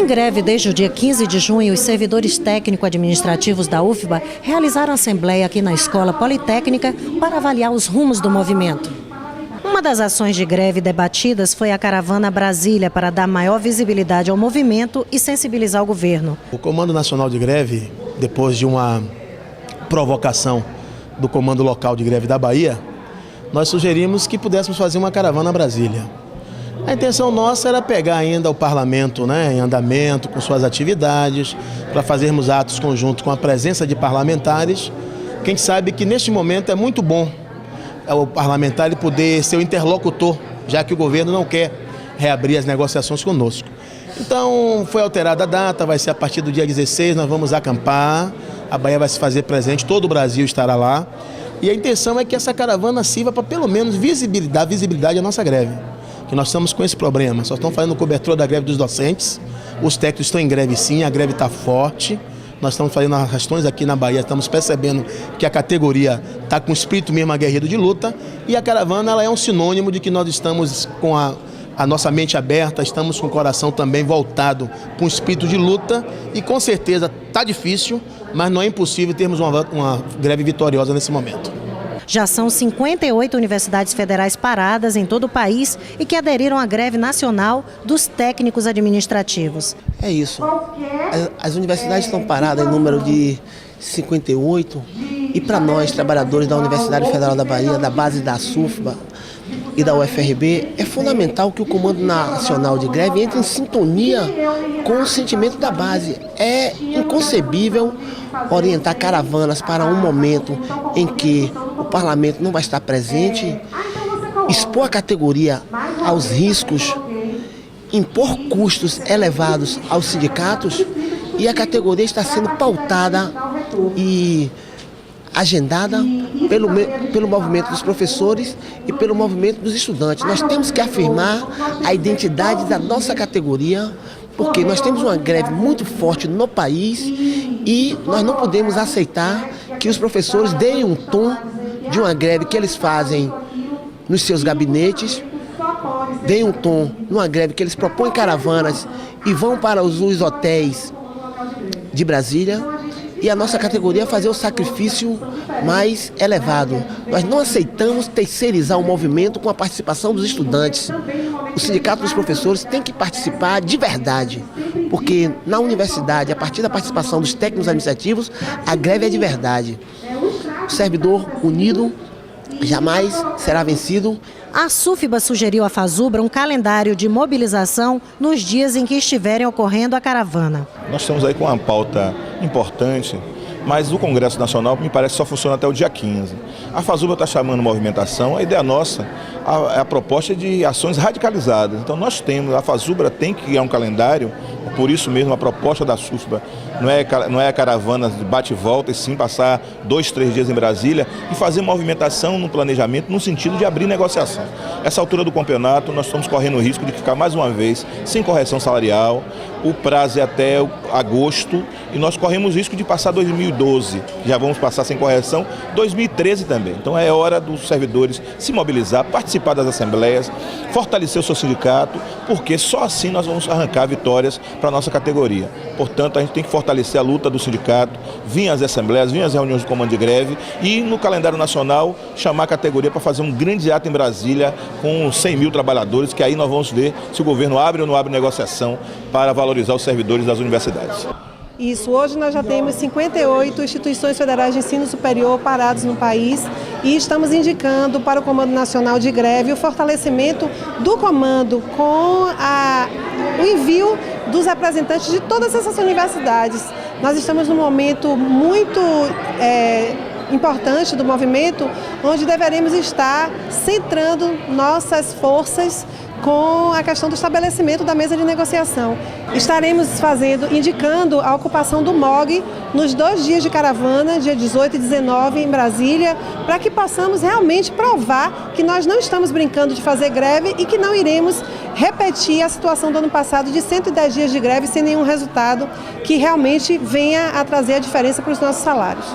greve desde o dia 15 de junho, os servidores técnico-administrativos da UFBA realizaram assembleia aqui na Escola Politécnica para avaliar os rumos do movimento. Uma das ações de greve debatidas foi a Caravana Brasília, para dar maior visibilidade ao movimento e sensibilizar o governo. O Comando Nacional de Greve, depois de uma provocação do Comando Local de Greve da Bahia, nós sugerimos que pudéssemos fazer uma caravana a Brasília. A intenção nossa era pegar ainda o parlamento, em andamento, com suas atividades, para fazermos atos conjuntos com a presença de parlamentares. Quem sabe que neste momento é muito bom o parlamentar poder ser o interlocutor, já que o governo não quer reabrir as negociações conosco. Então foi alterada a data, vai ser a partir do dia 16, nós vamos acampar, a Bahia vai se fazer presente, todo o Brasil estará lá. E a intenção é que essa caravana sirva para pelo menos dar visibilidade à nossa greve. Que nós estamos com esse problema, só estão fazendo cobertura da greve dos docentes, os técnicos estão em greve sim, a greve está forte, nós estamos fazendo arrastões aqui na Bahia, estamos percebendo que a categoria está com o espírito mesmo aguerrido de luta, e a caravana ela é um sinônimo de que nós estamos com a nossa mente aberta, estamos com o coração também voltado para um espírito de luta, e com certeza está difícil, mas não é impossível termos uma greve vitoriosa nesse momento. Já são 58 universidades federais paradas em todo o país e que aderiram à greve nacional dos técnicos administrativos. É isso. As universidades estão paradas em número de 58 e para nós, trabalhadores da Universidade Federal da Bahia, da base da SUFBA e da UFRB, é fundamental que o Comando Nacional de Greve entre em sintonia com o sentimento da base. É inconcebível orientar caravanas para um momento em que o parlamento não vai estar presente, expor a categoria aos riscos, impor custos elevados aos sindicatos, e a categoria está sendo pautada e agendada pelo movimento dos professores e pelo movimento dos estudantes. Nós temos que afirmar a identidade da nossa categoria, porque nós temos uma greve muito forte no país e nós não podemos aceitar que os professores deem um tom de uma greve que eles fazem nos seus gabinetes, deem um tom numa greve que eles propõem caravanas e vão para os hotéis de Brasília, e a nossa categoria fazer o sacrifício mais elevado. Nós não aceitamos terceirizar o movimento com a participação dos estudantes. O sindicato dos professores tem que participar de verdade, porque na universidade, a partir da participação dos técnicos administrativos, a greve é de verdade. O servidor unido jamais será vencido. A SUFBA sugeriu à FASUBRA um calendário de mobilização nos dias em que estiverem ocorrendo a caravana. Nós estamos aí com uma pauta importante, mas o Congresso Nacional me parece que só funciona até o dia 15. A FASUBRA está chamando movimentação, a ideia nossa é a proposta de ações radicalizadas. Então a FASUBRA tem que criar um calendário, por isso mesmo a proposta da SUFBA não é a caravana de bate e volta, e sim passar 2, 3 dias em Brasília e fazer movimentação no planejamento no sentido de abrir negociação. Essa altura do campeonato nós estamos correndo o risco de ficar mais uma vez sem correção salarial, o prazo é até agosto e nós corremos o risco de passar 2012, já vamos passar sem correção, 2013 também. Então é hora dos servidores se mobilizar, participar das assembleias, fortalecer o seu sindicato, porque só assim nós vamos arrancar vitórias para a nossa categoria. Portanto, a gente tem que fortalecer a luta do sindicato, vir às assembleias, vir às reuniões do comando de greve e no calendário nacional chamar a categoria para fazer um grande ato em Brasília com 100 mil trabalhadores, que aí nós vamos ver se o governo abre ou não abre negociação para valorizar os servidores das universidades. Isso, hoje nós já temos 58 instituições federais de ensino superior paradas no país e estamos indicando para o Comando Nacional de Greve o fortalecimento do comando com o envio dos representantes de todas essas universidades. Nós estamos num momento muito importante do movimento, onde deveremos estar centrando nossas forças com a questão do estabelecimento da mesa de negociação. Estaremos indicando a ocupação do MOG nos 2 dias de caravana, dia 18 e 19 em Brasília, para que possamos realmente provar que nós não estamos brincando de fazer greve e que não iremos repetir a situação do ano passado de 110 dias de greve sem nenhum resultado que realmente venha a trazer a diferença para os nossos salários.